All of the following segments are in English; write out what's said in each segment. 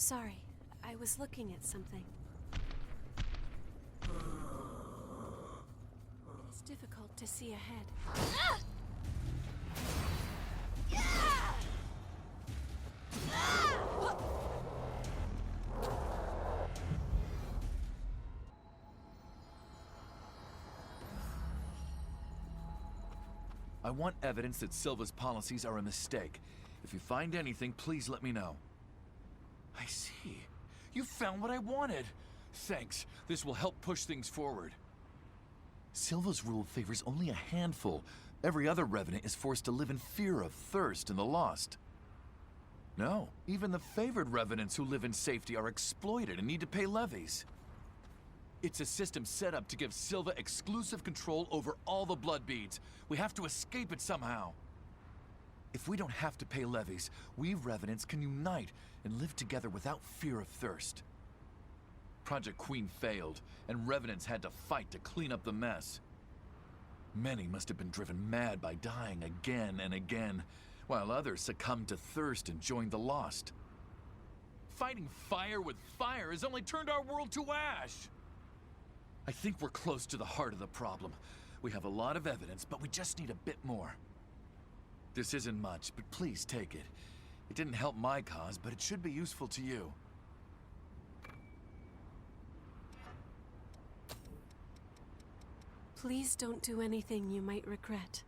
Sorry, I was looking at something. It's difficult to see ahead. I want evidence that Silva's policies are a mistake. If you find anything, please let me know. I see. You found what I wanted. Thanks. This will help push things forward. Silva's rule favors only a handful. Every other revenant is forced to live in fear of thirst and the lost. No, even the favored revenants who live in safety are exploited and need to pay levies. It's a system set up to give Silva exclusive control over all the blood beads. We have to escape it somehow. If we don't have to pay levies, we revenants can unite and live together without fear of thirst. Project Queen failed, and revenants had to fight to clean up the mess. Many must have been driven mad by dying again and again, while others succumbed to thirst and joined the lost. Fighting fire with fire has only turned our world to ash! I think we're close to the heart of the problem. We have a lot of evidence, but we just need a bit more. This isn't much, but please take it. It didn't help my cause, but it should be useful to you. Please don't do anything you might regret.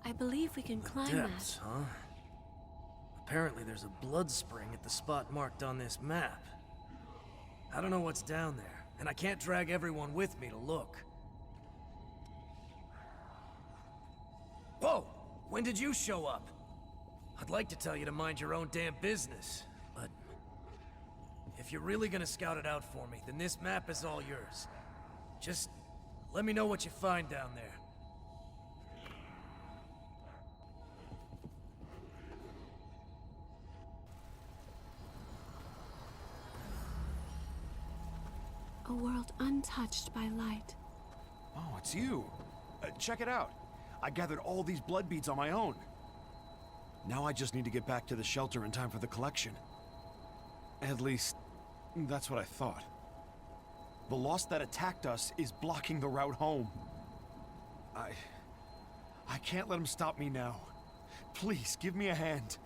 I believe we can climb Depths, that. huh? Apparently there's a blood spring at the spot marked on this map. I don't know what's down there, and I can't drag everyone with me to look. Whoa! When did you show up? I'd like to tell you to mind your own damn business, but if you're really gonna scout it out for me, then this map is all yours. Just let me know what you find down there. A world untouched by light. Oh, it's you. Check it out. I gathered all these blood beads on my own. Now I just need to get back to the shelter in time for the collection. At least, that's what I thought. The Lost that attacked us is blocking the route home. I can't let him stop me now. Please, give me a hand.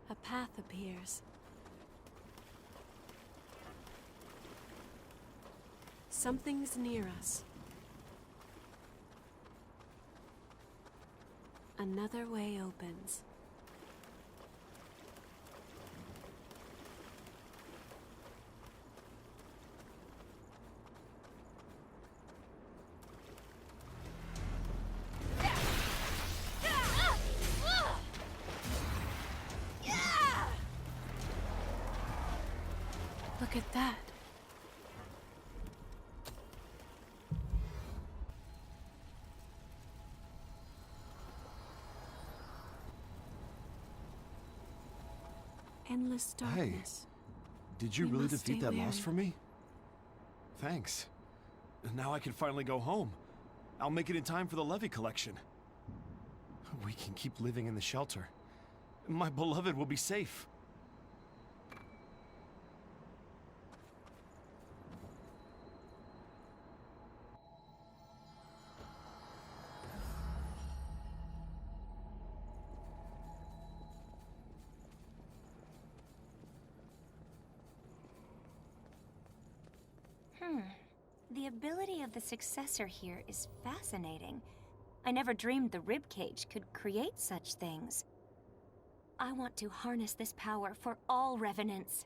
A path appears. Something's near us. Another way opens. Look at that. Endless darkness. Did you We really must defeat stay that loss wary. for me? Thanks. Now I can finally go home. I'll make it in time for the levy collection. We can keep living in the shelter. My beloved will be safe. The ability of the successor here is fascinating. I never dreamed the ribcage could create such things. I want to harness this power for all revenants.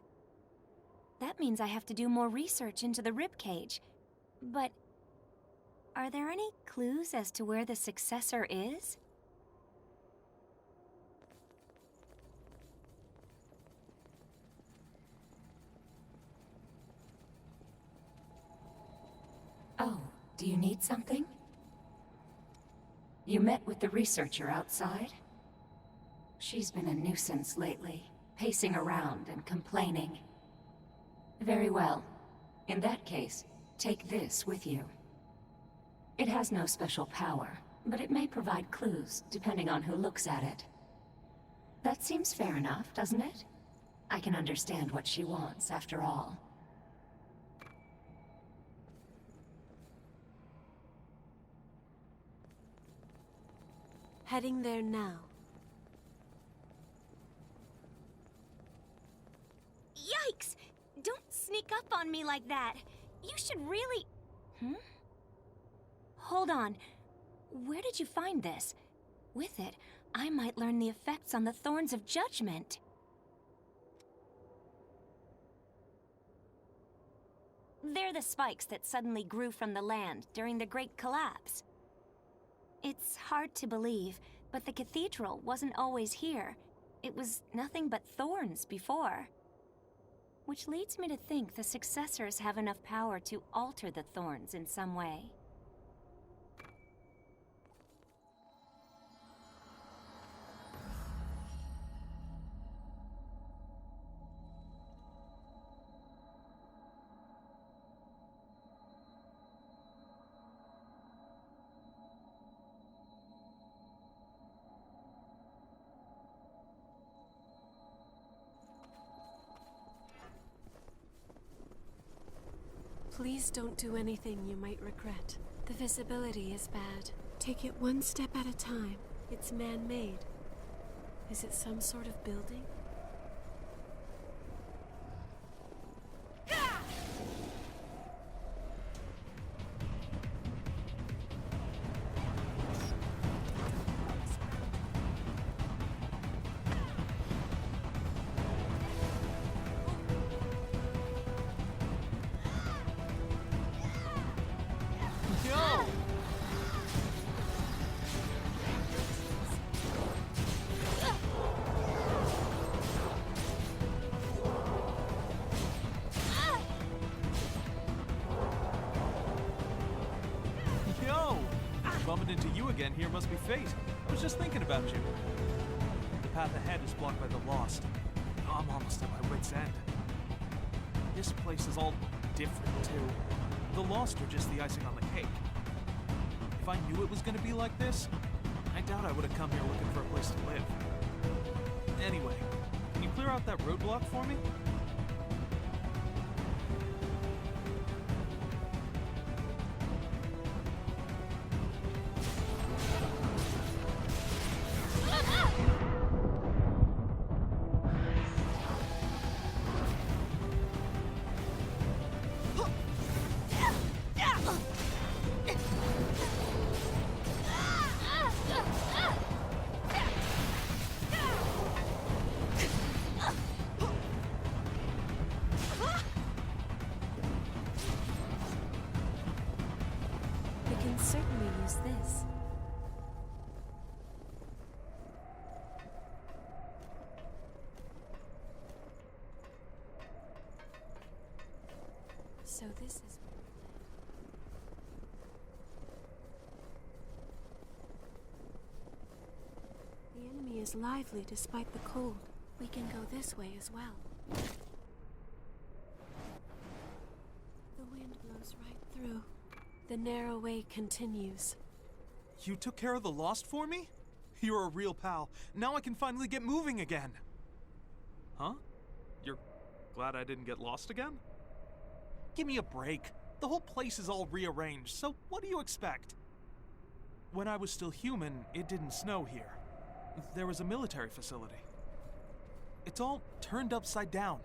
That means I have to do more research into the ribcage. But are there any clues as to where the successor is? Oh, do you need something? You met with the researcher outside? She's been a nuisance lately, pacing around and complaining. Very well. In that case, take this with you. It has no special power, but it may provide clues, depending on who looks at it. That seems fair enough, doesn't it? I can understand what she wants, after all. Heading there now. Yikes! Don't sneak up on me like that. You should really... Hold on. Where did you find this? With it, I might learn the effects on the Thorns of Judgment. They're the spikes that suddenly grew from the land during the Great Collapse. It's hard to believe, but the cathedral wasn't always here. It was nothing but thorns before. Which leads me to think the successors have enough power to alter the thorns in some way. Please don't do anything you might regret. The visibility is bad. Take it one step at a time. It's man-made. Is it some sort of building? Bumping into you again here must be fate. I was just thinking about you. The path ahead is blocked by the Lost. I'm almost at my wit's end. This place is all different, too. The Lost are just the icing on the cake. If I knew it was going to be like this, I doubt I would have come here looking for a place to live. Anyway, can you clear out that roadblock for me? Certainly use this. So this is the enemy is lively despite the cold. We can go this way as well. The wind blows right through. The narrow way continues. You took care of the Lost for me? You're a real pal. Now I can finally get moving again. Huh? You're glad I didn't get lost again? Give me a break. The whole place is all rearranged, so what do you expect? When I was still human, it didn't snow here. There was a military facility. It's all turned upside down,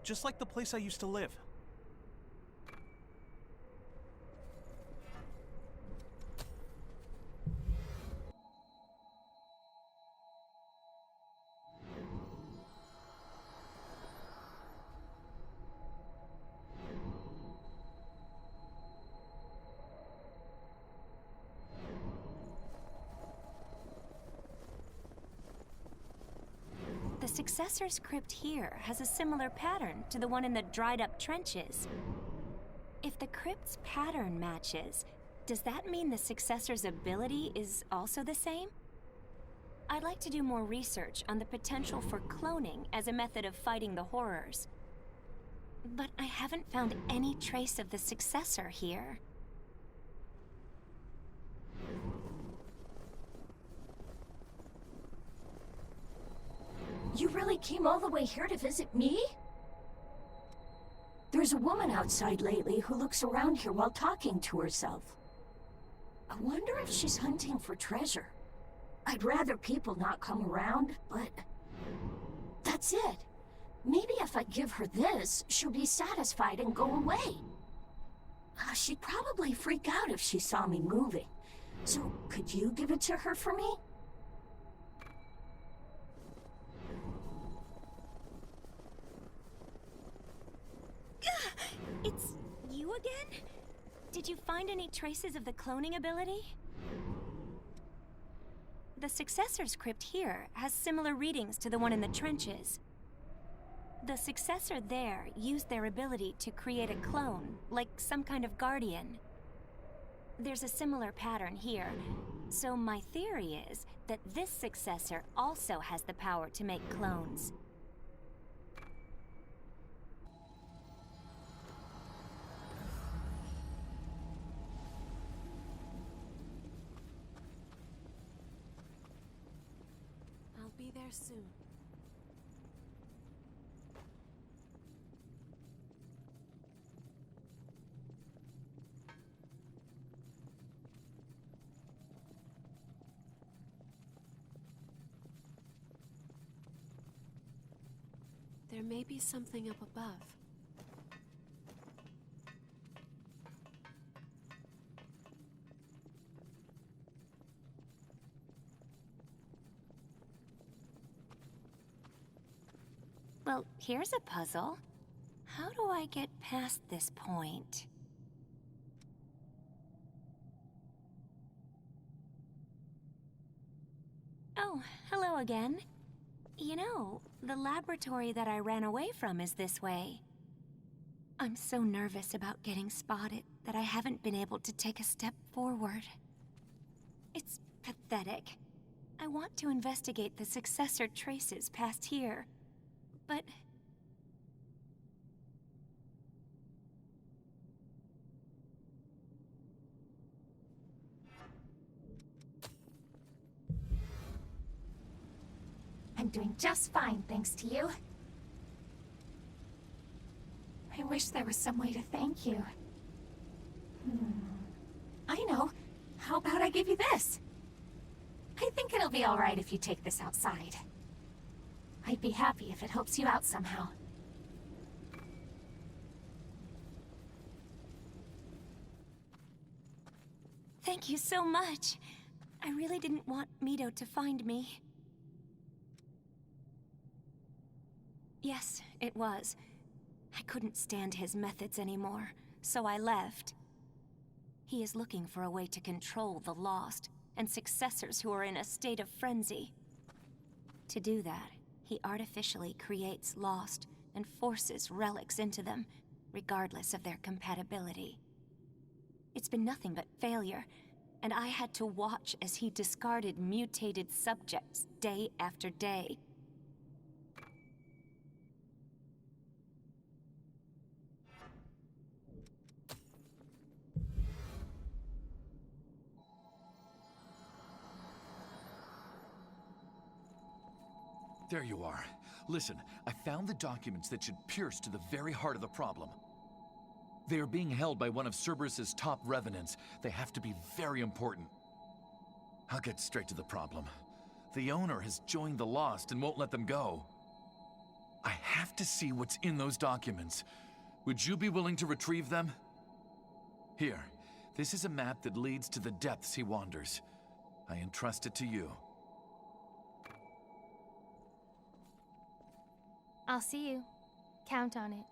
just like the place I used to live. successor's crypt here has a similar pattern to the one in the dried-up trenches. If the crypt's pattern matches, does that mean the successor's ability is also the same? I'd like to do more research on the potential for cloning as a method of fighting the horrors. But I haven't found any trace of the successor here. You really came all the way here to visit me? There's a woman outside lately who looks around here while talking to herself. I wonder if she's hunting for treasure. I'd rather people not come around, but that's it. Maybe if I give her this, she'll be satisfied and go away. She'd probably freak out if she saw me moving. So, could you give it to her for me? It's you again? Did you find any traces of the cloning ability? The successor's crypt here has similar readings to the one in the trenches. The successor there used their ability to create a clone, like some kind of guardian. There's a similar pattern here, so my theory is that this successor also has the power to make clones. I'll be there soon. There may be something up above. Well, here's a puzzle. How do I get past this point? Oh, hello again. You know, the laboratory that I ran away from is this way. I'm so nervous about getting spotted that I haven't been able to take a step forward. It's pathetic. I want to investigate the successor traces past here, but... I'm doing just fine, thanks to you. I wish there was some way to thank you. I know. How about I give you this? I think it'll be all right if you take this outside. I'd be happy if it helps you out somehow. Thank you so much. I really didn't want Mito to find me. Yes, it was. I couldn't stand his methods anymore, so I left. He is looking for a way to control the Lost, and successors who are in a state of frenzy. To do that, he artificially creates Lost and forces relics into them, regardless of their compatibility. It's been nothing but failure, and I had to watch as he discarded mutated subjects day after day. There you are. Listen, I found the documents that should pierce to the very heart of the problem. They are being held by one of Cerberus's top revenants. They have to be very important. I'll get straight to the problem. The owner has joined the Lost and won't let them go. I have to see what's in those documents. Would you be willing to retrieve them? Here, this is a map that leads to the depths he wanders. I entrust it to you. I'll see you. Count on it.